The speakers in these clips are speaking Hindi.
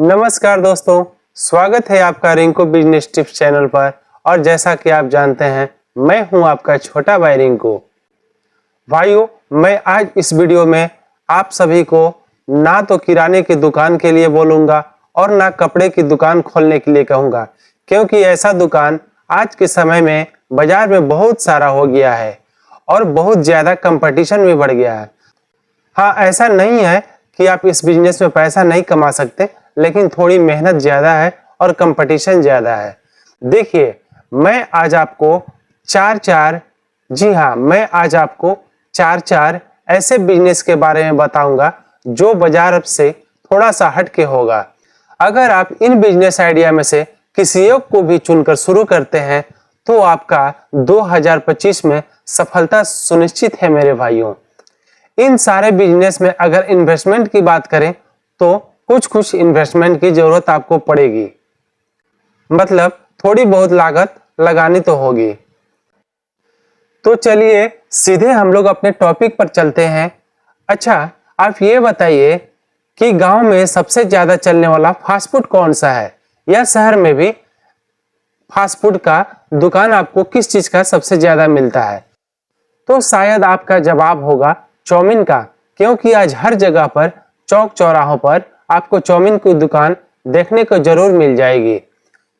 नमस्कार दोस्तों, स्वागत है आपका रिंकू बिजनेस टिप्स चैनल पर। और जैसा कि आप जानते हैं, मैं हूं आपका छोटा भाई रिंकू। भाइयों, मैं आज इस वीडियो में आप सभी को ना तो किराने की दुकान के लिए बोलूंगा और ना कपड़े की दुकान खोलने के लिए कहूंगा, क्योंकि ऐसा दुकान आज के समय में बाजार में बहुत सारा हो गया है और बहुत ज़्यादा कंपटीशन भी बढ़ गया है। हाँ, ऐसा नहीं है कि आप इस बिजनेस में पैसा नहीं कमा सकते, लेकिन थोड़ी मेहनत ज़्यादा है और कंपटीशन ज़्यादा है। देखिए, मैं आज आपको चार ऐसे बिजनेस के बारे में बताऊंगा जो बाजार से थोड़ा सा हट के होगा। अगर आप इन बिजनेस आइडिया में से किसी एक को भी चुनकर शुरू करते हैं तो आपका 2025 में सफलता सुनिश्चित है मेरे भाइयों। इन सारे बिजनेस में अगर इन्वेस्टमेंट की बात करें तो कुछ इन्वेस्टमेंट की जरूरत आपको पड़ेगी, मतलब थोड़ी बहुत लागत लगानी तो होगी। तो चलिए सीधे हम लोग अपने टॉपिक पर चलते हैं। अच्छा, आप ये बताइए कि गांव में सबसे ज्यादा चलने वाला फास्ट फूड कौन सा है, या शहर में भी फास्ट फूड का दुकान आपको किस चीज का सबसे ज्यादा मिलता है? तो शायद आपका जवाब होगा चाउमीन का, क्योंकि आज हर जगह पर चौक चौराहों पर आपको चाउमीन की दुकान देखने को जरूर मिल जाएगी।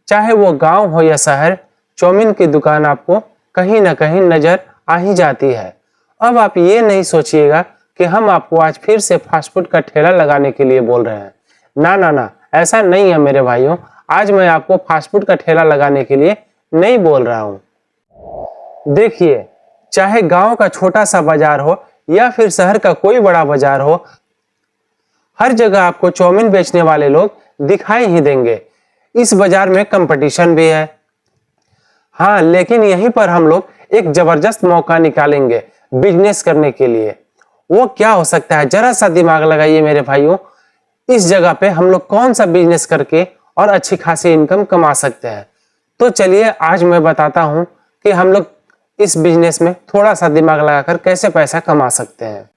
चाहे वो गांव हो या शहर, चाउमीन की दुकान आपको कहीं ना कहीं नजर आ ही जाती है। अब आप ये नहीं सोचिएगा कि हम आपको आज फिर से फास्ट फूड का ठेला लगाने के लिए बोल रहे हैं। ना ना ना, ऐसा नहीं है मेरे भाइयों। आज मैं आपको फास्ट फूड का ठेला लगाने के लिए नहीं बोल रहा हूँ। देखिए, चाहे गांव का छोटा सा बाजार हो या फिर शहर का कोई बड़ा बाजार हो, हर जगह आपको चाउमीन बेचने वाले लोग दिखाई ही देंगे। इस बाजार में कंपटीशन भी है। हाँ, लेकिन यहीं पर हम लोग एक जबरदस्त मौका निकालेंगे बिजनेस करने के लिए। वो क्या हो सकता है, जरा सा दिमाग लगाइए मेरे भाइयों। इस जगह पे हम लोग कौन सा बिजनेस करके और अच्छी खासी इनकम कमा सकते हैं। तो चलिए आज मैं बताता हूँ कि हम लोग इस बिजनेस में थोड़ा सा दिमाग लगाकर कैसे पैसा कमा सकते हैं।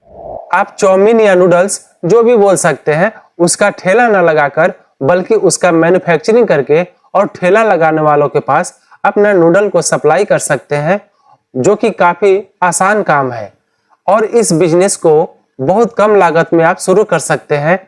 आप चाउमीन या नूडल्स जो भी बोल सकते हैं, उसका ठेला न लगाकर बल्कि उसका मैन्युफैक्चरिंग करके और ठेला लगाने वालों के पास अपना नूडल को सप्लाई कर सकते हैं, जो कि काफी आसान काम है। और इस बिजनेस को बहुत कम लागत में आप शुरू कर सकते हैं।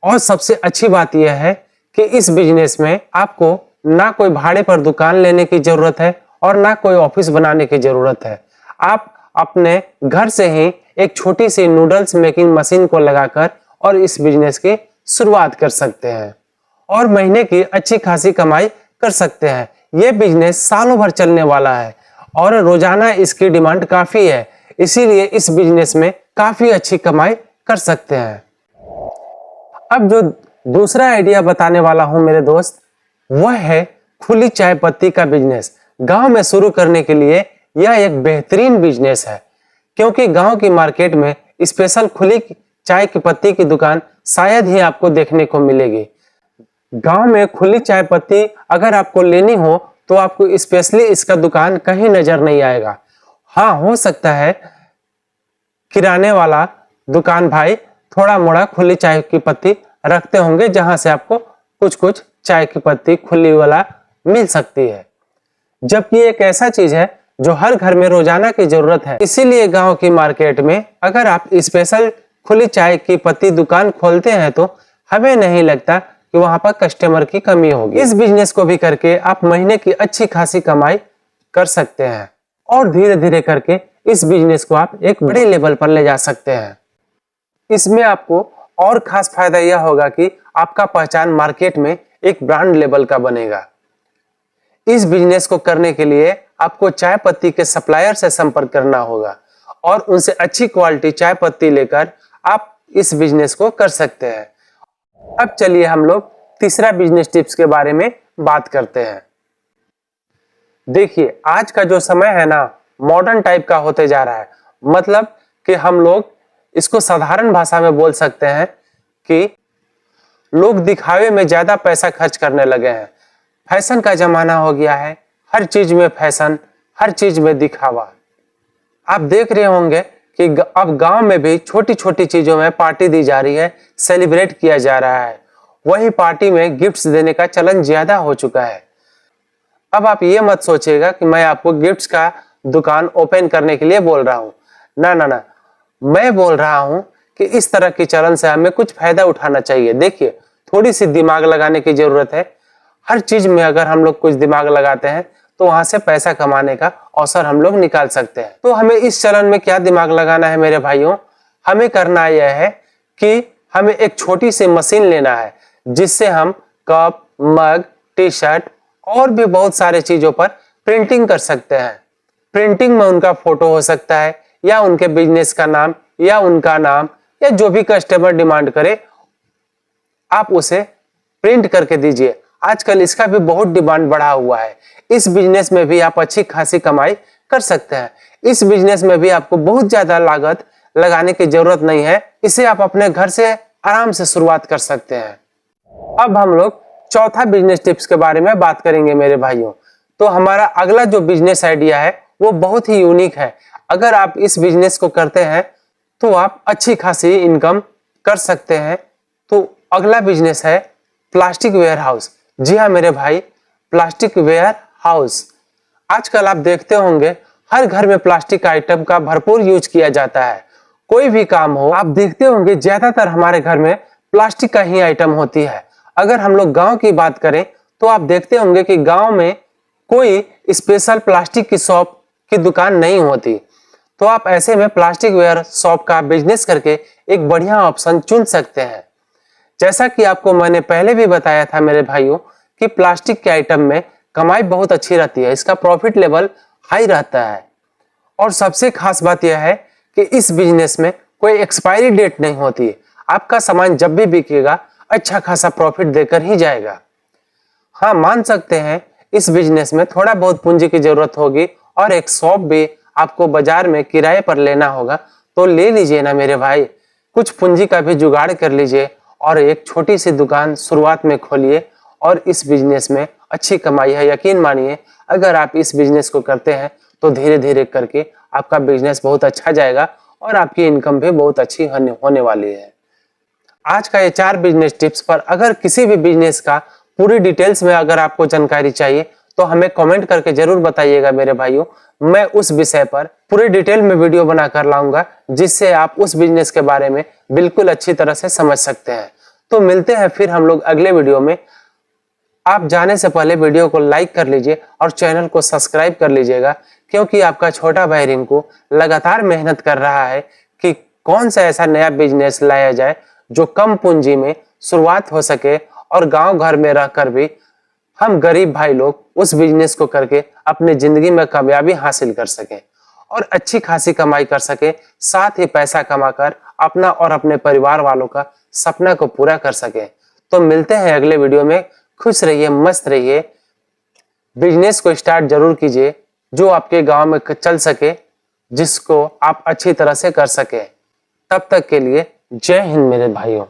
और सबसे अच्छी बात यह है कि इस बिजनेस में आपको ना कोई भाड़े पर दुकान लेने की जरूरत है और ना कोई ऑफिस बनाने की जरूरत है। आप अपने घर से ही एक छोटी सी नूडल्स मेकिंग मशीन को लगाकर और इस बिजनेस की शुरुआत कर सकते हैं और महीने की अच्छी खासी कमाई कर सकते हैं। ये बिजनेस सालों भर चलने वाला है और रोजाना इसकी डिमांड काफी है, इसीलिए इस बिजनेस में काफी अच्छी कमाई कर सकते हैं। अब जो दूसरा आइडिया बताने वाला हूं मेरे दोस्त, वह है खुली चाय पत्ती का बिजनेस। गांव में शुरू करने के लिए यह एक बेहतरीन बिजनेस है, क्योंकि गांव की मार्केट में स्पेशल खुली चाय की पत्ती की दुकान शायद ही आपको देखने को मिलेगी। गांव में खुली चाय पत्ती अगर आपको लेनी हो तो आपको स्पेशली इसका दुकान कहीं नजर नहीं आएगा। हाँ, हो सकता है किराने वाला दुकान भाई थोड़ा मोड़ा खुली चाय की पत्ती रखते होंगे, जहां से आपको कुछ चाय की पत्ती खुली वाला मिल सकती है, जबकि एक ऐसा चीज है जो हर घर में रोजाना की जरूरत है। इसीलिए गांव की मार्केट में अगर आप स्पेशल खुली चाय की पत्ती दुकान खोलते हैं तो हमें नहीं लगता कि वहां पर कस्टमर की कमी होगी। इस बिजनेस को भी करके आप महीने की अच्छी खासी कमाई कर सकते हैं और धीरे धीरे करके इस बिजनेस को आप एक बड़े लेवल पर ले जा सकते हैं। इसमें आपको और खास फायदा यह होगा कि आपका पहचान मार्केट में एक ब्रांड लेवल का बनेगा। इस बिजनेस को करने के लिए आपको चाय पत्ती के सप्लायर से संपर्क करना होगा और उनसे अच्छी क्वालिटी चाय पत्ती लेकर आप इस बिजनेस को कर सकते हैं। अब चलिए हम लोग तीसरा बिजनेस टिप्स के बारे में बात करते हैं। देखिए, आज का जो समय है ना, मॉडर्न टाइप का होते जा रहा है। मतलब कि हम लोग इसको साधारण भाषा में बोल सकते हैं कि लोग दिखावे में ज्यादा पैसा खर्च करने लगे हैं। फैशन का जमाना हो गया है, हर चीज में फैशन, हर चीज में दिखावा। आप देख रहे होंगे कि अब गांव में भी छोटी छोटी चीजों में पार्टी दी जा रही है, सेलिब्रेट किया जा रहा है। वही पार्टी में गिफ्ट्स देने का चलन ज्यादा हो चुका है। अब आप ये मत सोचिएगा कि मैं आपको गिफ्ट्स का दुकान ओपन करने के लिए बोल रहा हूँ। ना ना ना, मैं बोल रहा हूँ कि इस तरह के चलन से हमें कुछ फायदा उठाना चाहिए। देखिए, थोड़ी सी दिमाग लगाने की जरूरत है। हर चीज में अगर हम लोग कुछ दिमाग लगाते हैं तो वहां से पैसा कमाने का अवसर हम लोग निकाल सकते हैं। तो हमें इस चलन में क्या दिमाग लगाना है मेरे भाइयों? हमें करना यह है कि हमें एक छोटी सी मशीन लेना है जिससे हम कप, मग, टी शर्ट और भी बहुत सारे चीजों पर प्रिंटिंग कर सकते हैं। प्रिंटिंग में उनका फोटो हो सकता है या उनके बिजनेस का नाम या उनका नाम या जो भी कस्टमर डिमांड करे आप उसे प्रिंट करके दीजिए। आजकल इसका भी बहुत डिमांड बढ़ा हुआ है। इस बिजनेस में भी आप अच्छी खासी कमाई कर सकते हैं। इस बिजनेस में भी आपको बहुत ज्यादा लागत लगाने की जरूरत नहीं है। इसे आप अपने घर से आराम से शुरुआत कर सकते हैं। अब हम लोग चौथा बिजनेस टिप्स के बारे में बात करेंगे मेरे भाइयों। तो हमारा अगला जो बिजनेस आइडिया है वो बहुत ही यूनिक है। अगर आप इस बिजनेस को करते हैं तो आप अच्छी खासी इनकम कर सकते हैं। तो अगला बिजनेस है प्लास्टिक वेयर हाउस। जी हाँ मेरे भाई, प्लास्टिक वेयर हाउस। आजकल आप देखते होंगे हर घर में प्लास्टिक आइटम का भरपूर यूज किया जाता है। कोई भी काम हो आप देखते होंगे ज्यादातर हमारे घर में प्लास्टिक का ही आइटम होती है। अगर हम लोग गांव की बात करें तो आप देखते होंगे कि गांव में कोई स्पेशल प्लास्टिक की शॉप की दुकान नहीं होती। तो आप ऐसे में प्लास्टिक वेयर शॉप का बिजनेस करके एक बढ़िया ऑप्शन चुन सकते हैं। जैसा कि आपको मैंने पहले भी बताया था मेरे भाइयों कि प्लास्टिक के आइटम में कमाई बहुत अच्छी रहती है, इसका प्रॉफिट लेवल हाई रहता है। और सबसे खास बात यह है कि इस बिजनेस में कोई एक्सपायरी डेट नहीं होती है। आपका सामान जब भी बिकेगा अच्छा खासा प्रॉफिट देकर ही जाएगा। हाँ, मान सकते हैं इस बिजनेस में थोड़ा बहुत पूंजी की जरूरत होगी और एक शॉप भी आपको बाजार में किराए पर लेना होगा। तो ले लीजिए ना मेरे भाई, कुछ पूंजी का भी जुगाड़ कर लीजिए और एक छोटी सी दुकान शुरुआत में खोलिए और इस बिजनेस में अच्छी कमाई है। यकीन मानिए अगर आप इस बिजनेस को करते हैं तो धीरे धीरे करके आपका बिजनेस बहुत अच्छा जाएगा और आपकी इनकम भी बहुत अच्छी होने वाली है। आज का ये 4 बिजनेस टिप्स पर अगर किसी भी बिजनेस का पूरी डिटेल्स में अगर आपको जानकारी चाहिए तो हमें कमेंट करके जरूर बताइएगा मेरे भाइयों। मैं उस विषय पर पूरी डिटेल में वीडियो बनाकर लाऊंगा जिससे आप उस बिजनेस के बारे में बिल्कुल अच्छी तरह से समझ सकते हैं। तो मिलते हैं फिर हम लोग अगले वीडियो में। आप जाने से पहले वीडियो को लाइक कर लीजिए और चैनल को सब्सक्राइब कर लीजिएगा, क्योंकि आपका छोटा भाई रिंकू लगातार मेहनत कर रहा है कि कौन सा ऐसा नया बिजनेस लाया जाए जो कम पूंजी में शुरुआत हो सके और गांव घर में रहकर भी हम गरीब भाई लोग उस बिजनेस को करके अपनी जिंदगी में कामयाबी हासिल कर सके और अच्छी खासी कमाई कर सके, साथ ही पैसा कमाकर अपना और अपने परिवार वालों का सपना को पूरा कर सके। तो मिलते हैं अगले वीडियो में। खुश रहिए, मस्त रहिए, बिजनेस को स्टार्ट जरूर कीजिए जो आपके गांव में चल सके, जिसको आप अच्छी तरह से कर सके। तब तक के लिए जय हिंद मेरे भाइयों।